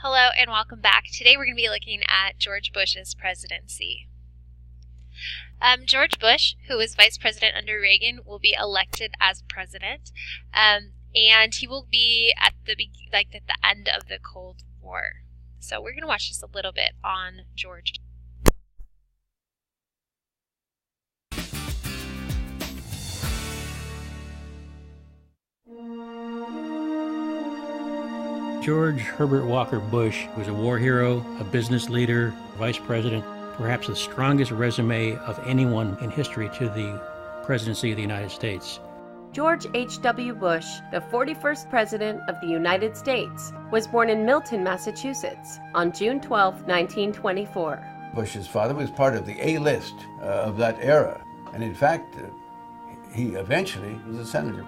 Hello and welcome back. Today we're going to be looking at George Bush's presidency. George Bush, who was vice president under Reagan, will be elected as president, and he will be at the end of the Cold War. So we're going to watch just a little bit on George. George Herbert Walker Bush was a war hero, a business leader, vice president, perhaps the strongest resume of anyone in history to the presidency of the United States. George H.W. Bush, the 41st President of the United States, was born in Milton, Massachusetts on June 12, 1924. Bush's father was part of the A-list of that era, and in fact, he eventually was a senator.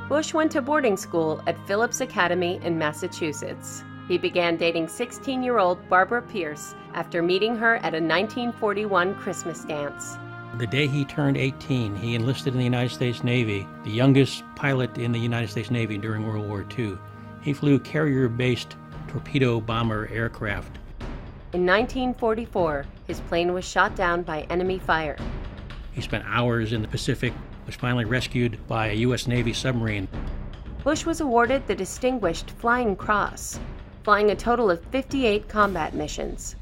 Bush went to boarding school at Phillips Academy in Massachusetts. He began dating 16-year-old Barbara Pierce after meeting her at a 1941 Christmas dance. The day he turned 18, he enlisted in the United States Navy, the youngest pilot in the United States Navy during World War II. He flew carrier-based torpedo bomber aircraft. In 1944, his plane was shot down by enemy fire. He spent hours in the Pacific, was finally rescued by a U.S. Navy submarine. Bush was awarded the Distinguished Flying Cross, flying a total of 58 combat missions.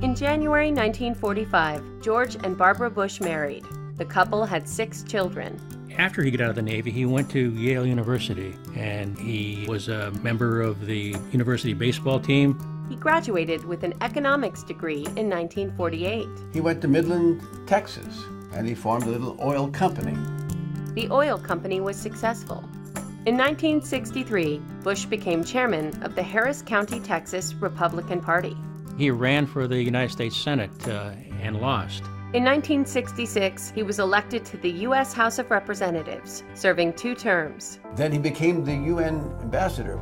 In January 1945, George and Barbara Bush married. The couple had 6 children. After he got out of the Navy, he went to Yale University, and he was a member of the university baseball team. He graduated with an economics degree in 1948. He went to Midland, Texas, and he formed a little oil company. The oil company was successful. In 1963, Bush became chairman of the Harris County, Texas Republican Party. He ran for the United States Senate and lost. In 1966, he was elected to the U.S. House of Representatives, serving 2 terms. Then he became the UN ambassador.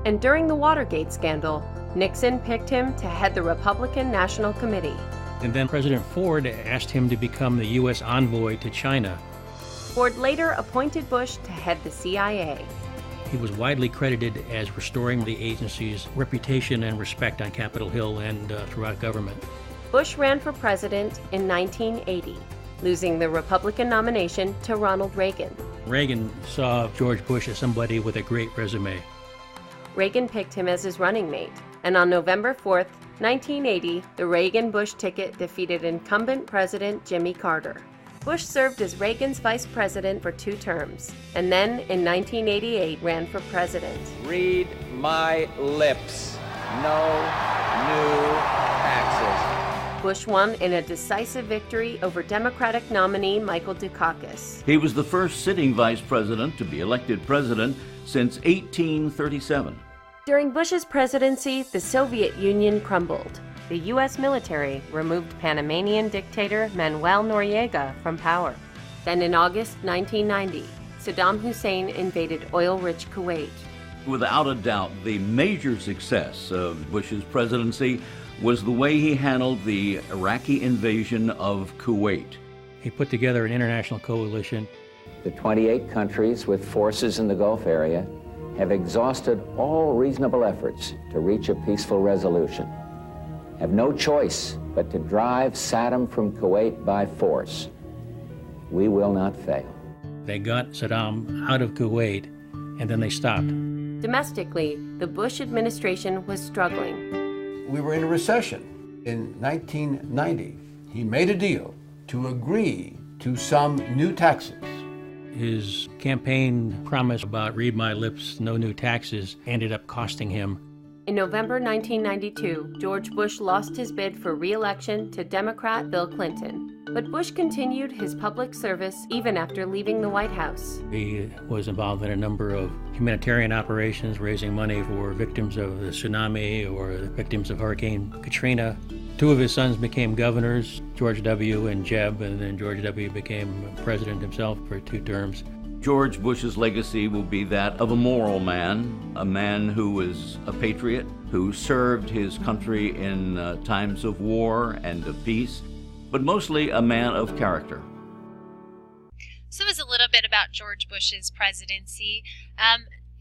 And during the Watergate scandal, Nixon picked him to head the Republican National Committee. And then President Ford asked him to become the U.S. envoy to China. Ford later appointed Bush to head the CIA. He was widely credited as restoring the agency's reputation and respect on Capitol Hill and throughout government. Bush ran for president in 1980, losing the Republican nomination to Ronald Reagan. Reagan saw George Bush as somebody with a great resume. Reagan picked him as his running mate, and on November 4th, 1980, the Reagan-Bush ticket defeated incumbent President Jimmy Carter. Bush served as Reagan's vice president for 2 terms, and then in 1988 ran for president. Read my lips. No new taxes. Bush won in a decisive victory over Democratic nominee Michael Dukakis. He was the first sitting vice president to be elected president since 1837. During Bush's presidency, the Soviet Union crumbled. The U.S. military removed Panamanian dictator Manuel Noriega from power. Then in August 1990, Saddam Hussein invaded oil-rich Kuwait. Without a doubt, the major success of Bush's presidency was the way he handled the Iraqi invasion of Kuwait. He put together an international coalition. The 28 countries with forces in the Gulf area have exhausted all reasonable efforts to reach a peaceful resolution, have no choice but to drive Saddam from Kuwait by force. We will not fail. They got Saddam out of Kuwait, and then they stopped. Domestically, the Bush administration was struggling. We were in a recession. In 1990, he made a deal to agree to some new taxes. His campaign promise about read my lips, no new taxes, ended up costing him. In November 1992, George Bush lost his bid for re-election to Democrat Bill Clinton. But Bush continued his public service even after leaving the White House. He was involved in a number of humanitarian operations, raising money for victims of the tsunami or the victims of Hurricane Katrina. 2 of his sons became governors, George W. and Jeb, and then George W. became president himself for 2 terms. George Bush's legacy will be that of a moral man, a man who was a patriot, who served his country in times of war and of peace, but mostly a man of character. So it was a little bit about George Bush's presidency.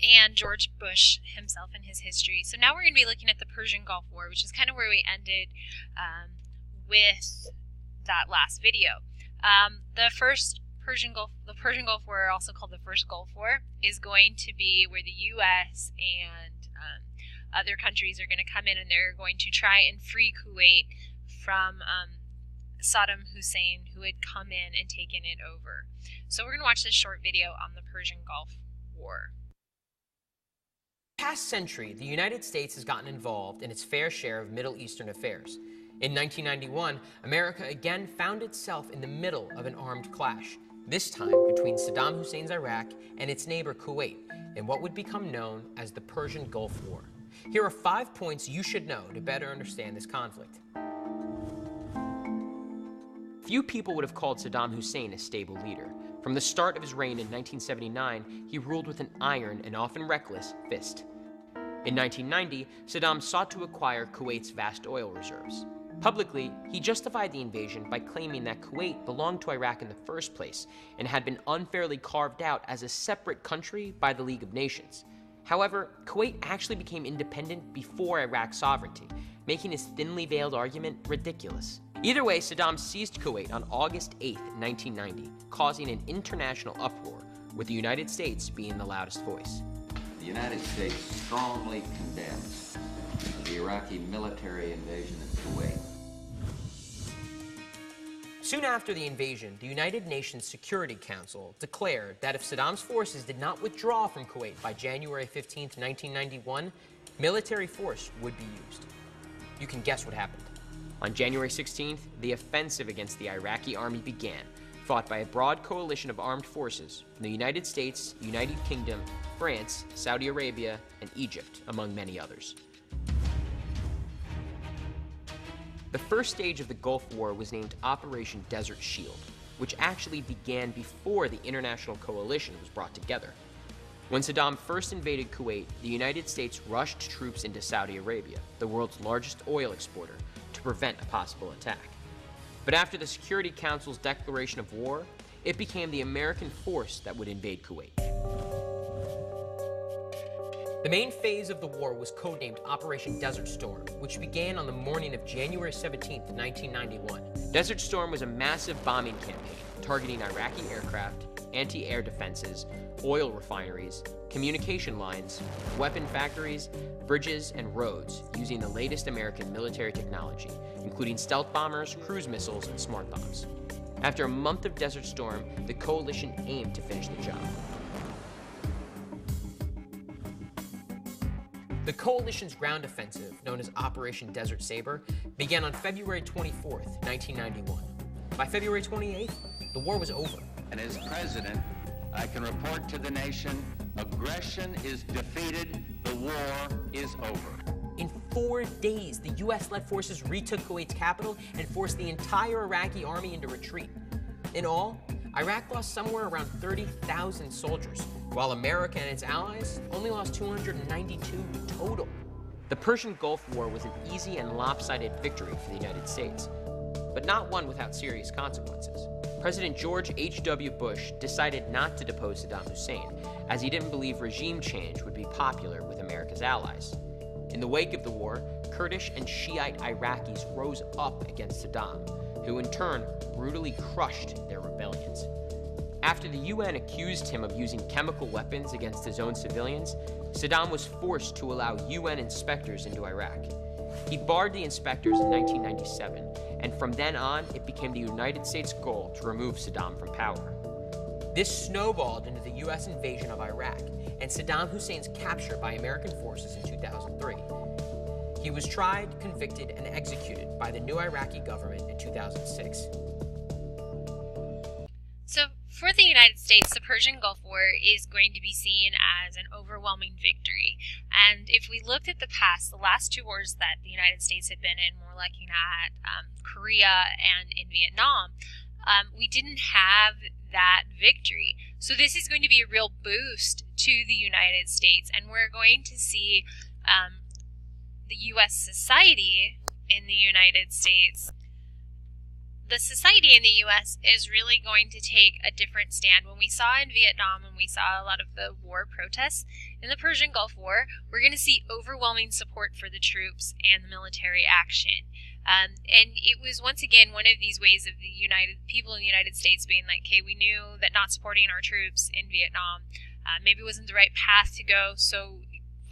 and George Bush himself and his history. So now we're going to be looking at the Persian Gulf War, which is kind of where we ended with that last video. The Persian Gulf War, also called the First Gulf War, is going to be where the U.S. and other countries are going to come in, and they're going to try and free Kuwait from Saddam Hussein, who had come in and taken it over. So we're going to watch this short video on the Persian Gulf War. Past century, the United States has gotten involved in its fair share of Middle Eastern affairs. In 1991, America again found itself in the middle of an armed clash, this time between Saddam Hussein's Iraq and its neighbor Kuwait, in what would become known as the Persian Gulf War. Here are 5 points you should know to better understand this conflict. Few people would have called Saddam Hussein a stable leader. From the start of his reign in 1979, he ruled with an iron and often reckless fist. In 1990, Saddam sought to acquire Kuwait's vast oil reserves. Publicly, he justified the invasion by claiming that Kuwait belonged to Iraq in the first place and had been unfairly carved out as a separate country by the League of Nations. However, Kuwait actually became independent before Iraq's sovereignty, making his thinly veiled argument ridiculous. Either way, Saddam seized Kuwait on August 8, 1990, causing an international uproar, with the United States being the loudest voice. The United States strongly condemns the Iraqi military invasion of Kuwait. Soon after the invasion, the United Nations Security Council declared that if Saddam's forces did not withdraw from Kuwait by January 15, 1991, military force would be used. You can guess what happened. On January 16th, the offensive against the Iraqi army began, fought by a broad coalition of armed forces from the United States, United Kingdom, France, Saudi Arabia, and Egypt, among many others. The first stage of the Gulf War was named Operation Desert Shield, which actually began before the international coalition was brought together. When Saddam first invaded Kuwait, the United States rushed troops into Saudi Arabia, the world's largest oil exporter, to prevent a possible attack. But after the Security Council's declaration of war, it became the American force that would invade Kuwait. The main phase of the war was codenamed Operation Desert Storm, which began on the morning of January 17, 1991. Desert Storm was a massive bombing campaign targeting Iraqi aircraft, anti-air defenses, oil refineries, communication lines, weapon factories, bridges, and roads using the latest American military technology, including stealth bombers, cruise missiles, and smart bombs. After a month of Desert Storm, the coalition aimed to finish the job. The coalition's ground offensive, known as Operation Desert Saber, began on February 24, 1991. By February 28th, the war was over. And as president, I can report to the nation, aggression is defeated, the war is over. In 4 days, the U.S.-led forces retook Kuwait's capital and forced the entire Iraqi army into retreat. In all, Iraq lost somewhere around 30,000 soldiers, while America and its allies only lost 292 total. The Persian Gulf War was an easy and lopsided victory for the United States, but not one without serious consequences. President George H.W. Bush decided not to depose Saddam Hussein, as he didn't believe regime change would be popular with America's allies. In the wake of the war, Kurdish and Shiite Iraqis rose up against Saddam, who in turn brutally crushed their rebellions. After the UN accused him of using chemical weapons against his own civilians, Saddam was forced to allow UN inspectors into Iraq. He barred the inspectors in 1997, and from then on, it became the United States' goal to remove Saddam from power. This snowballed into the U.S. invasion of Iraq and Saddam Hussein's capture by American forces in 2003. He was tried, convicted, and executed by the new Iraqi government in 2006. So, for the United States, the Persian Gulf War is going to be seen as an overwhelming victory. And if we looked at the past, the last 2 wars that the United States had been in, we're looking at Korea and in Vietnam, we didn't have that victory. So this is going to be a real boost to the United States, and we're going to see the U.S. society in the United States. The society in the U.S. is really going to take a different stand. When we saw in Vietnam, when we saw a lot of the war protests, In the Persian Gulf War, we're going to see overwhelming support for the troops and the military action. And it was once again one of these ways of the people in the United States being like, hey, we knew that not supporting our troops in Vietnam maybe wasn't the right path to go. So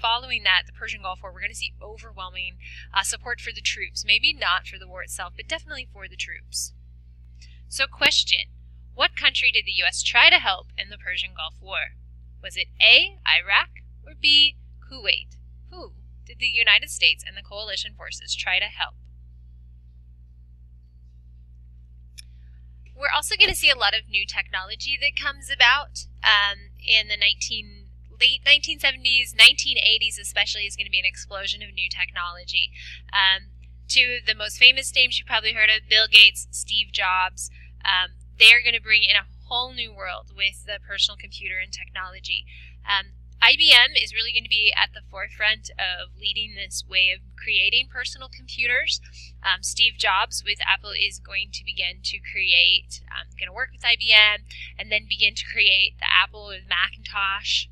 following that, the Persian Gulf War, we're going to see overwhelming support for the troops. Maybe not for the war itself, but definitely for the troops. So question, what country did the U.S. try to help in the Persian Gulf War? Was it A, Iraq, or B, Kuwait? Who did the United States and the coalition forces try to help? We're also going to see a lot of new technology that comes about in the late 1970s, 1980s especially, is going to be an explosion of new technology. Two of the most famous names you probably heard of, Bill Gates, Steve Jobs, they're going to bring in a whole new world with the personal computer and technology. IBM is really going to be at the forefront of leading this way of creating personal computers. Steve Jobs with Apple is going to begin to create, going to work with IBM, and then begin to create the Apple with Macintosh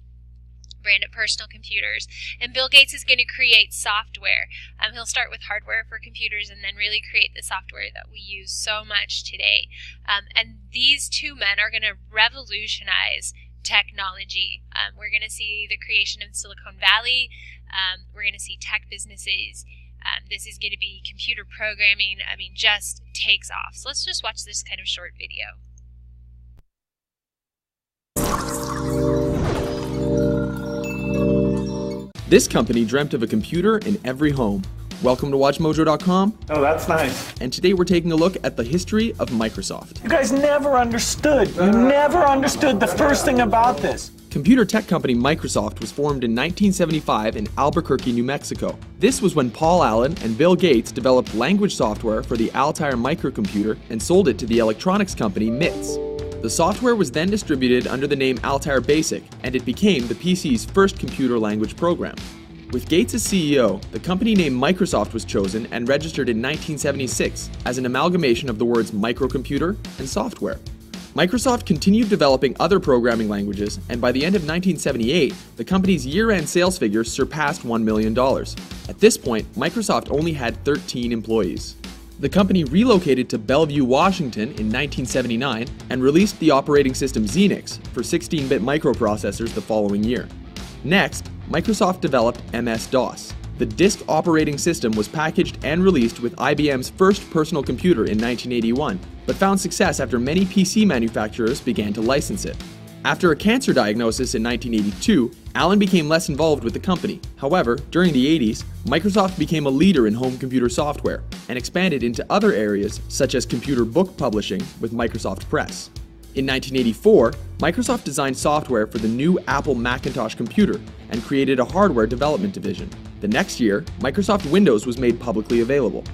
brand of personal computers. And Bill Gates is going to create software. He'll start with hardware for computers and then really create the software that we use so much today. And these two men are going to revolutionize technology. We're going to see the creation of Silicon Valley. We're going to see tech businesses. This is going to be computer programming. I mean, just takes off. So let's just watch this kind of short video. This company dreamt of a computer in every home. Welcome to WatchMojo.com. Oh, that's nice. And today we're taking a look at the history of Microsoft. You guys never understood. You never understood the first thing about this. Computer tech company Microsoft was formed in 1975 in Albuquerque, New Mexico. This was when Paul Allen and Bill Gates developed language software for the Altair microcomputer and sold it to the electronics company MITS. The software was then distributed under the name Altair Basic, and it became the PC's first computer language program. With Gates as CEO, the company name Microsoft was chosen and registered in 1976 as an amalgamation of the words microcomputer and software. Microsoft continued developing other programming languages, and by the end of 1978, the company's year-end sales figures surpassed $1 million. At this point, Microsoft only had 13 employees. The company relocated to Bellevue, Washington in 1979 and released the operating system Xenix for 16-bit microprocessors the following year. Next, Microsoft developed MS-DOS. The disk operating system was packaged and released with IBM's first personal computer in 1981, but found success after many PC manufacturers began to license it. After a cancer diagnosis in 1982, Allen became less involved with the company. However, during the 80s, Microsoft became a leader in home computer software and expanded into other areas such as computer book publishing with Microsoft Press. In 1984, Microsoft designed software for the new Apple Macintosh computer and created a hardware development division. The next year, Microsoft Windows was made publicly available.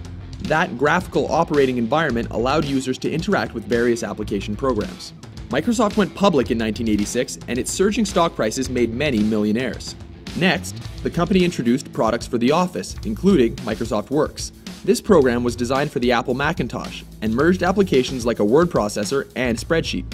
That graphical operating environment allowed users to interact with various application programs. Microsoft went public in 1986, and its surging stock prices made many millionaires. Next, the company introduced products for the office, including Microsoft Works. This program was designed for the Apple Macintosh and merged applications like a word processor and spreadsheet.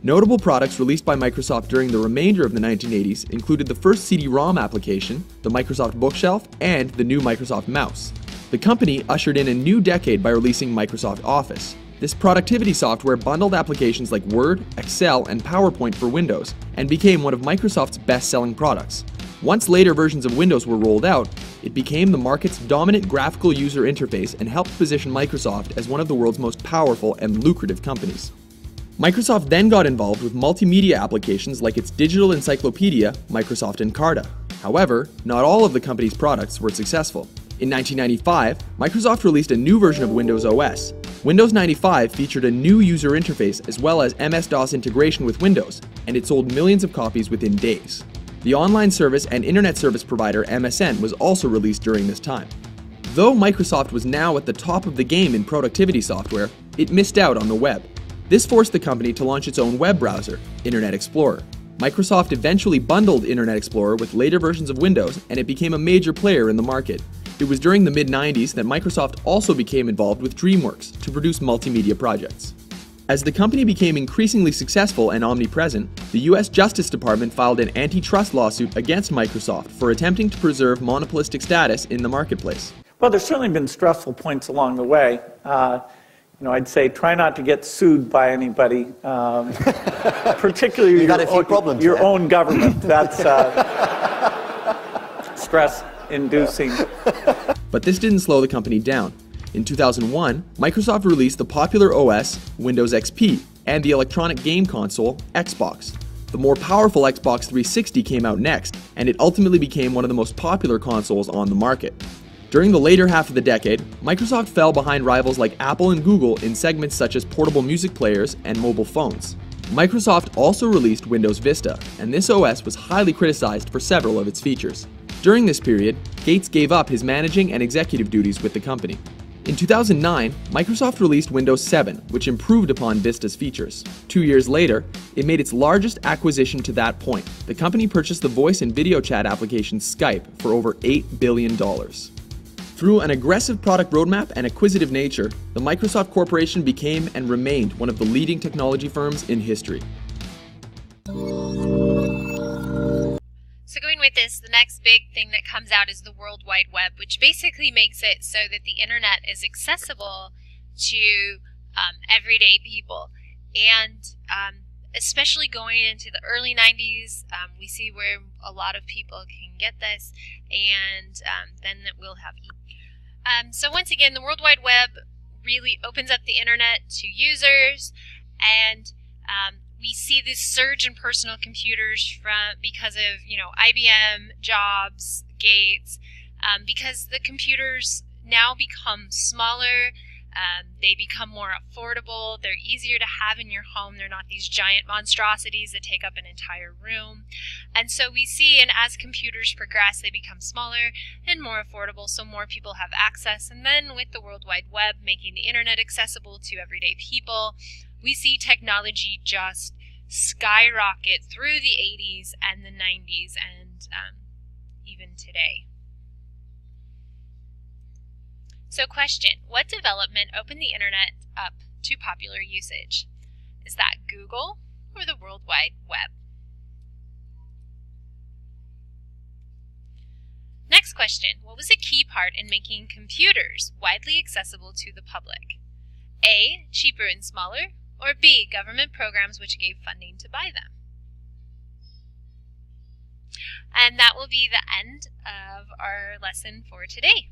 Notable products released by Microsoft during the remainder of the 1980s included the first CD-ROM application, the Microsoft Bookshelf, and the new Microsoft Mouse. The company ushered in a new decade by releasing Microsoft Office. This productivity software bundled applications like Word, Excel, and PowerPoint for Windows, and became one of Microsoft's best-selling products. Once later versions of Windows were rolled out, it became the market's dominant graphical user interface and helped position Microsoft as one of the world's most powerful and lucrative companies. Microsoft then got involved with multimedia applications like its digital encyclopedia, Microsoft Encarta. However, not all of the company's products were successful. In 1995, Microsoft released a new version of Windows OS. Windows 95 featured a new user interface as well as MS-DOS integration with Windows, and it sold millions of copies within days. The online service and internet service provider MSN was also released during this time. Though Microsoft was now at the top of the game in productivity software, it missed out on the web. This forced the company to launch its own web browser, Internet Explorer. Microsoft eventually bundled Internet Explorer with later versions of Windows, and it became a major player in the market. It was during the mid-90s that Microsoft also became involved with DreamWorks to produce multimedia projects. As the company became increasingly successful and omnipresent, the U.S. Justice Department filed an antitrust lawsuit against Microsoft for attempting to preserve monopolistic status in the marketplace. Well, there's certainly been stressful points along the way. I'd say try not to get sued by anybody, particularly your own government. That's stress-inducing. But this didn't slow the company down. In 2001, Microsoft released the popular OS Windows XP and the electronic game console Xbox. The more powerful Xbox 360 came out next, and it ultimately became one of the most popular consoles on the market. During the later half of the decade, Microsoft fell behind rivals like Apple and Google in segments such as portable music players and mobile phones. Microsoft also released Windows Vista, and this OS was highly criticized for several of its features. During this period, Gates gave up his managing and executive duties with the company. In 2009, Microsoft released Windows 7, which improved upon Vista's features. 2 years later, it made its largest acquisition to that point. The company purchased the voice and video chat application Skype for over $8 billion. Through an aggressive product roadmap and acquisitive nature, the Microsoft Corporation became and remained one of the leading technology firms in history. So going with this, the next big thing that comes out is the World Wide Web, which basically makes it so that the internet is accessible to everyday people. And especially going into the early 90s, we see where a lot of people can get this, and then it will have so once again, the World Wide Web really opens up the internet to users, and we see this surge in personal computers because of IBM, Jobs, Gates, because the computers now become smaller. They become more affordable. They're easier to have in your home. They're not these giant monstrosities that take up an entire room. And so we see, and as computers progress, they become smaller and more affordable, so more people have access. And then with the World Wide Web making the internet accessible to everyday people, we see technology just skyrocket through the 80s and the 90s and even today. So question, what development opened the internet up to popular usage? Is that Google or the World Wide Web? Next question, what was a key part in making computers widely accessible to the public? A, cheaper and smaller, or B, government programs which gave funding to buy them? And that will be the end of our lesson for today.